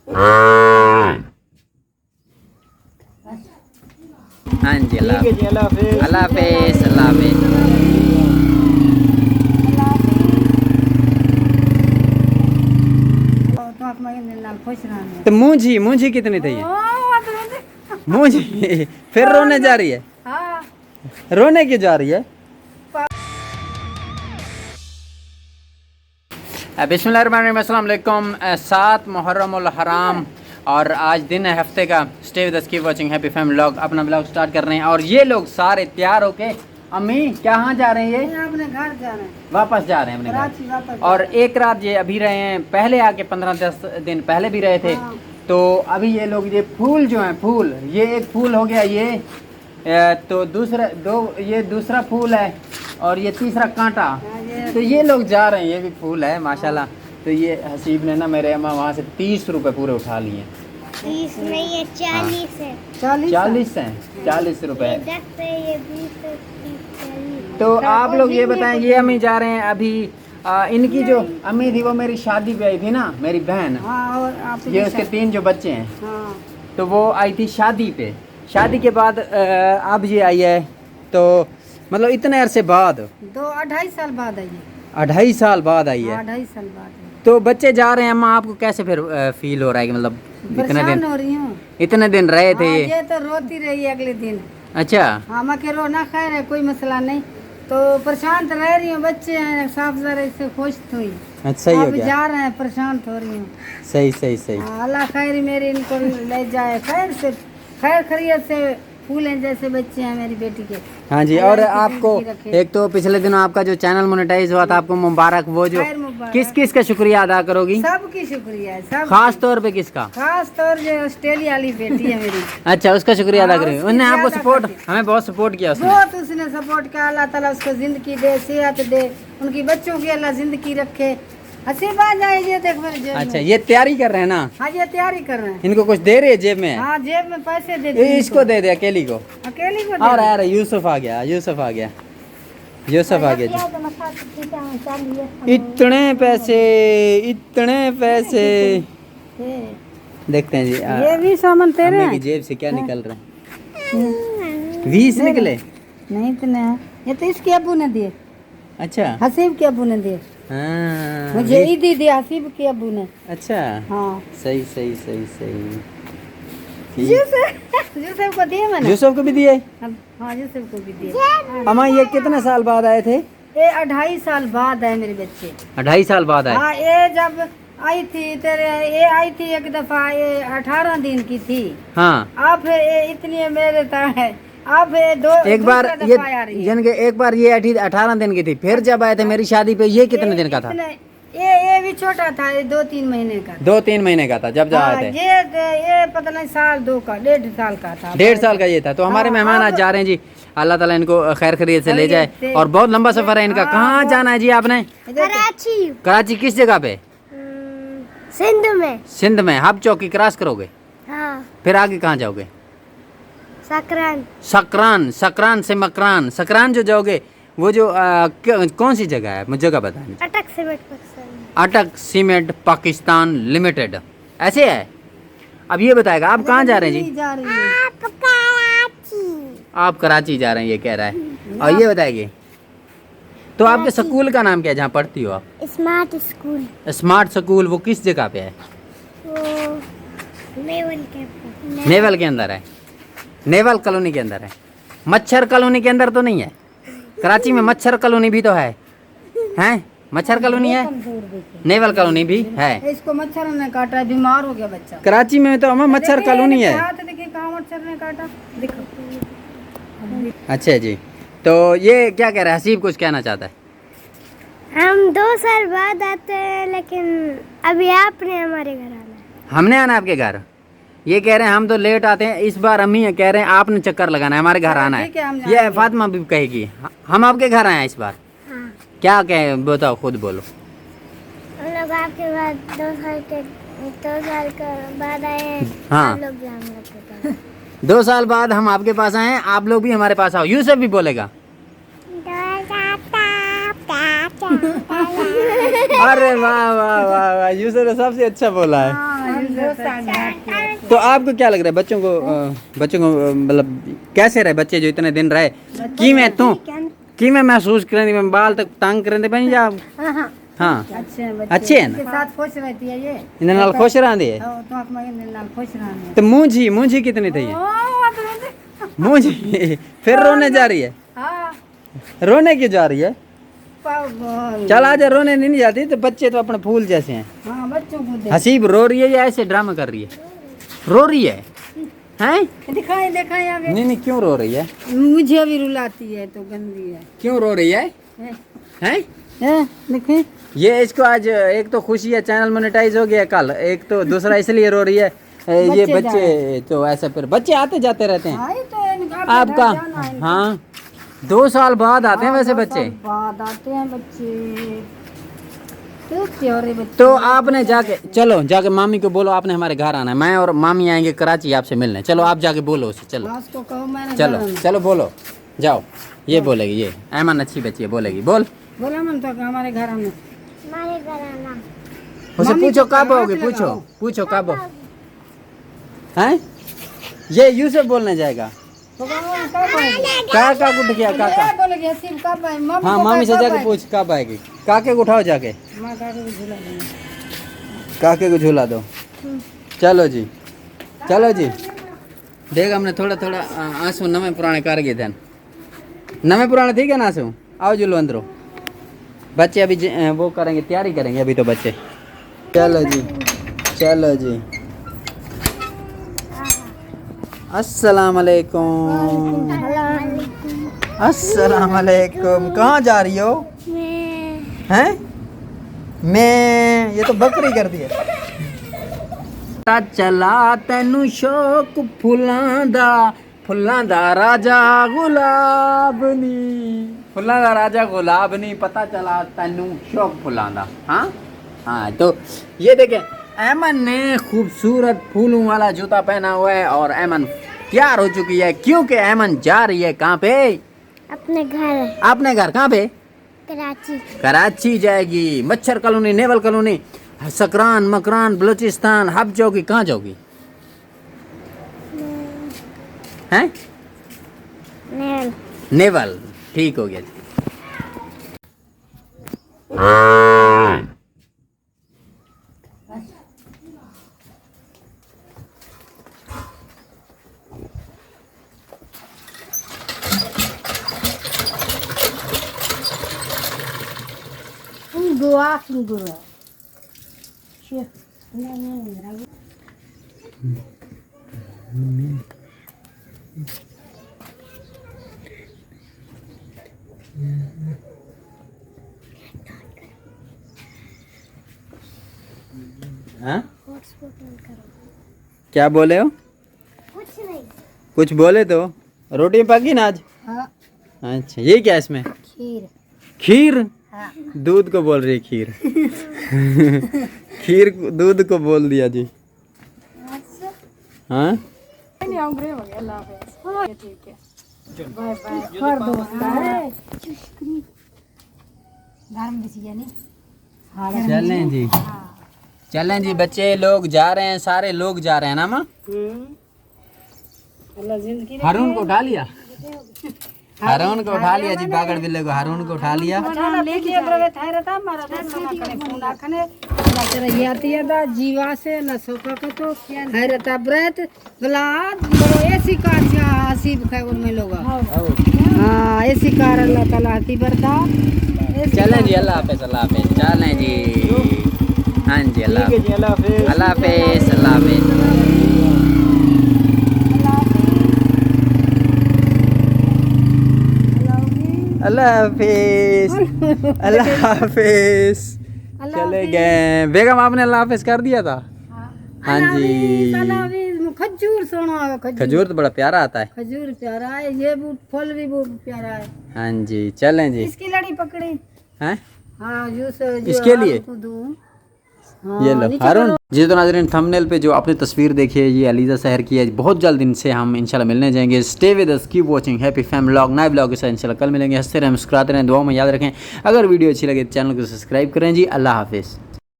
हाँ जी, अल्लाह ठीक है जी, अल्लाह हाफिज। अल्लाह हाफिज, अल्लाह हाफिज। तो मूंझी कितनी थी ये? मूंझी फिर रोने जा रही है? रोने क्यों जा रही है? बिस्मिल्लाहिर्रहमानिर्रहीम, अस्सलाम वालेकुम। 7 मुहर्रमुल हराम और आज दिन है हफ्ते का। Stay with us, keep watching happy family vlog. अपना व्लॉग स्टार्ट कर रहे हैं और ये लोग सारे तैयार होके, अम्मी कहाँ जा रहे हैं? ये अपने घर जा रहे हैं, वापस जा रहे हैं अपने कराची घर। वापस। और एक रात ये अभी रहे हैं, पहले आके 15-10 दिन पहले भी रहे थे। हाँ। तो अभी ये लोग, ये फूल जो हैं, फूल, ये एक फूल हो गया, ये तो ये दूसरा फूल है और ये तीसरा कांटा। तो ये लोग जा रहे हैं, ये भी फूल है माशाल्लाह। तो ये हसीब ने ना, मेरे अम्मा वहाँ से 30 रुपए पूरे उठा लिए। 30 नहीं है, 40 है। 40 हैं, 40 रुपए। ये 10 है, ये 20 है, 40। तो आप लोग ये बताएं, ये अम्मी जा रहे हैं अभी। इनकी जो अम्मी थी वो मेरी शादी पे आई थी ना, मेरी बहन। हाँ, और आप ये उसके 3 जो बच्चे हैं, हाँ, तो वो आई थी शादी पे। शादी के बाद अब ये आई है, तो मतलब इतने अरसे बाद, 2-2.5 साल बाद आई है। 2.5 साल बाद आई है। 2.5 साल बाद आई। तो बच्चे जा रहे हैं, अम्मा आपको कैसे फिर फील हो रहा है कि मतलब इतने परेशान दिन, हो रही हूँ। इतने दिन रहे थे हाँ, ये? ये तो रोती रही है अगले दिन। अच्छा, हाँ, मैं के रोना खैर है, कोई मसला नहीं। तो परेशान तो रह रही हूँ, बच्चे हैं साफ जरा, इससे खुश हुई। अच्छा सही हो अब गया। जा रहे हैं, परेशान हो रही हूँ। सही सही सही। हाँ, अल्लाह खैर मेरी इनको ले जाए, खैर से खैर खैरियत से। फूल हैं जैसे बच्चे हैं मेरी बेटी के। हाँ जी। अल्लाह और इनकी आपको जिंदगी रखे। एक तो पिछले दिनों आपका जो चैनल मोनेटाइज हुआ था, आपको मुबारक। वो जो खैर मुबारक। किस किस का शुक्रिया अदा करोगी? सबकी शुक्रिया है, सब। खास तौर पे किसका? खास तौर जो ऑस्ट्रेलिया वाली बेटी है मेरी। अच्छा, उसका शुक्रिया अदा हाँ, करेंगे। उसकी उन्होंने आपको ज्यादा सपोर्ट, करती। हमें बहुत सपोर्ट किया उसने। बहुत उसने सपोर्ट किया। अल्लाह ताला उसको जिंदगी दे, सेहत दे, उनकी बच्चों की अल्लाह जिंदगी रखे, हंसी बात जाए। ये देख मेरे जेब अच्छा, में। ये तैयारी कर रहे हैं ना? हाँ, ये तैयारी कर रहे हैं। इनको कुछ दे रहे हैं जेब में? हाँ, जेब में पैसे दे ये इसको दे दे, अकेली को। अकेली को और दे। यार यूसुफ आ गया, यूसुफ आ गया, यूसुफ आ गया जी। इतने पैसे, इतने पैसे। देखते हैं जी। ये भी सामान तेरे अम्मी की हैं? जेब से क्या निकल रहा है? 20 निकले? नहीं इतने हैं। ये तो इसके अबू ने दिए, अच्छा। हसीब के अबू ने दिए। हाँ, मुझे ईदी दिए हसीब के अबू ने। अच्छा। हाँ, सही सही सही सही। ठीक। यूसुफ को दिए मैंने। यूसुफ को भी दिए? हाँ, यूसुफ को भी दिए। अम्मा ये कितने साल बाद आए थे? ये 2.5 साल बाद है मेरे बच्चे। 2.5 साल बाद आए? हाँ, ये जब आई थी तेरे, ये आई थी एक दफा, ये 18 दिन की थी। हाँ। अब ये इतनी मेरे तरह है। अब ये एक बार दूसरा ये, दफा आ रही है। यानी कि एक बार ये 18 दिन की थी, फिर जब आए थे मेरी शादी पे, ये कितने दिन का था? ये भी छोटा था, ये 2-3 महीने का। 2-3 महीने का था जब जा हाँ, आए थे। ये पता नहीं साल 2 का, 1.5 साल का था। 1.5 साल का ये था। तो हमारे हाँ, मेहमान आज अब- जा रहे हैं जी। अल्लाह ताला इनको खैर खैरियत से ले जाए। से। और बहुत लंबा सफर है इनका। हाँ, कहाँ बहुत- जाना है जी आपने? कराची। कराची किस जगह पे? सिंध में। सिंध में। हब चौकी क्रॉस करोगे, हाँ, फिर आगे कहाँ जाओगे? सकरान। सकरान। सकरान से मकरान। सकरान जो जाओगे, वो जो कौन सी जगह है, मुझे जगह बताएं। अटक सीमेंट पाकिस्तान। अटक सीमेंट पाकिस्तान लिमिटेड, ऐसे है। अब ये बताएगा आप कहाँ जा रहे हैं जी? जा रही है। आप कराची। आप कराची जा रहे हैं, ये कह रहा है। और ये बताएगी, तो आपके स्कूल का नाम क्या है जहाँ पढ़ती हो आप? Smart school. Smart school. वो किस जगह पे है? वो नेवल के नेवल के अंदर है? नेवल कॉलोनी के अंदर है? मच्छर कॉलोनी के अंदर तो नहीं है? कराची में मच्छर कॉलोनी भी तो है, हैं? मच्छर कॉलोनी है, नेवल कॉलोनी भी है। इसको मच्छर ने काटा, बीमार हो गया बच्चा। कराची में तो हमें मच्छर देखिए, कॉलोनी इनके है। हाथ देखिए कहाँ मच्छर ने काटा, देखो। अच्छा जी। तो ये क्या कह रहा है, हसीब कुछ कहना चाहता है? हम 2 साल बाद आते हैं, लेकिन अभी आपने हमारे घर आना है। हमने आना है आपके घर? ये कह रहे हैं हम तो लेट आते हैं, इस बार अम्मी कह रहे हैं आपने चक्कर लगाना है, हमारे घर आना ठीक है, हम है। ये फातिमा भी कहेगी हम आपके घर आए हैं इस बार। हाँ, क्या कहे, बताओ, खुद बोलो। हम लोग आपके बाद 2 साल का बाद आए हैं। हाँ। हम लोग भी हम लोग के पास। 2 साल बाद हम आपके पास आए हैं, आप लोग भी हमारे पास आओ। यूसुफ भी बोलेगा। अरे वाह वाह वाह वाह, यूसुफ ने सबसे अच्छा बोला है। हाँ, तो आपको क्या लग रहा है बच्चों को मतलब कैसे रहे बच्चे जो इतने दिन रहे कि मैं महसूस करें मैं बाल तक तंग करें बन जा हाँ अच्छे है ना साथ खुश रहती है ये इन नाल खुश रहंदी है तो आप मगे नाल खुश रहने तो मूंझी कितनी थी ये मूंझी फिर रोने जा रही है हां रोने क्यों जा रही है हां चल आज रोने नहीं जाती तो बच्चे तो अपने फूल जैसे हैं बच्चों को दे हसीब रो रही है या ऐसे ड्रामा कर रही है रो रही है हैं दिखाएं आगे नहीं क्यों रो रही है मुझे भी रुलाती है तो गंदी है क्यों रो रही है हैं देखें ये इसको आज एक तो खुशी है चैनल मोनेटाइज हो गया कल एक तो दूसरा इसलिए रो रही है ये बच्चे तो ऐसे फिर बच्चे आते जाते रहते हैं आपका हाँ 2 साल बाद आते हैं वैसे बच्चे बाद आते हैं बच्चे तो प्यारे बच्चे तो आपने जाके मामी को बोलो आपने हमारे घर आना है मैं और मामी आएंगे कराची आपसे मिलने चलो आप जाके बोलो उसे चलो उसको कहो मैंने चलो बोलो जाओ ये बोलेगी ये ऐमन अच्छी बच्ची है बोलेगी बोला मन तो हमारे घर आना उसे पूछो कब आओगे पूछो कब हैं ये यूसुफ बोलने जाएगा काका उठ गया काका हाँ मामी से जाके पूछ कब आएगी काके को उठाओ जाके काके को झूला दो चलो जी देख हमने थोड़ा आंसू नवे पुराने कर गए थे नवे पुराने ठीक है ना आंसू आओ झूलो अंदरो बच्चे अभी वो करेंगे तैयारी करेंगे अभी तो बच्चे चलो जी अस्सलाम वालेकुम कहाँ जा रही हो हैं मैं ये तो बकरी कर दी है चला तेनू शौक फुलां दा राजा गुलाब नी पता चला तेनू शौक फुलां दा हाँ तो ये देखें ऐमन ने खूबसूरत फूलों वाला जूता पहना हुआ है और ऐमन तैयार हो चुकी है क्योंकि ऐमन जा रही है कहाँ पे अपने घर कहाँ पे कराची जाएगी Machar colony naval colony Sakran Makran Balochistan Hub जाओगी कहाँ जाओगी हैं नेवल ठीक हो गया हाँ? क्या बोले हो कुछ बोले तो रोटी पकी ना आज अच्छा ये क्या इसमें खीर दूध को बोल रही खीर खीर दूध को बोल दिया जी हाँ चलें जी बच्चे लोग जा रहे हैं सारे लोग जा रहे हैं ना माँ हारून को उठा लिया जी बागड़ बिल्ले को हारून को उठा लिया जीवा से न सोफा को तो हैरता ब्रत गलाद बड़ो ऐसी कार हसीब खाए उनमें लोग हाँ ऐसी कार अल्लाह ताला हती बरता चलें जी अल्लाह हाफिज़ चलें जी हाँ जी अल्लाह हाफिज़ अल्लाह हाफिज़ चले गए बेगम आपने अल्लाह हाफिज़ कर दिया था हाँ जी खजूर तो बड़ा प्यारा आता है खजूर प्यारा है ये फल भी बहुत प्यारा है हाँ जी चलें जी इसकी लड़ी पकड़ी हैं हाँ इसके लिए ये लो हारून जी तो नाज़रीन थंबनेल पे जो आपने तस्वीर देखी है ये अलीज़ा शहर की है बहुत जल्द इनसे हम इंशाल्लाह मिलने जाएंगे stay with us keep watching happy family vlog नए व्लॉग के साथ इंशाल्लाह कल मिलेंगे हंसते रहें मुस्कुराते रहें दुआ में याद रखें अगर वीडियो अच्छी लगे तो चैनल को सब्सक्राइब करें जी अल्लाह हाफिज़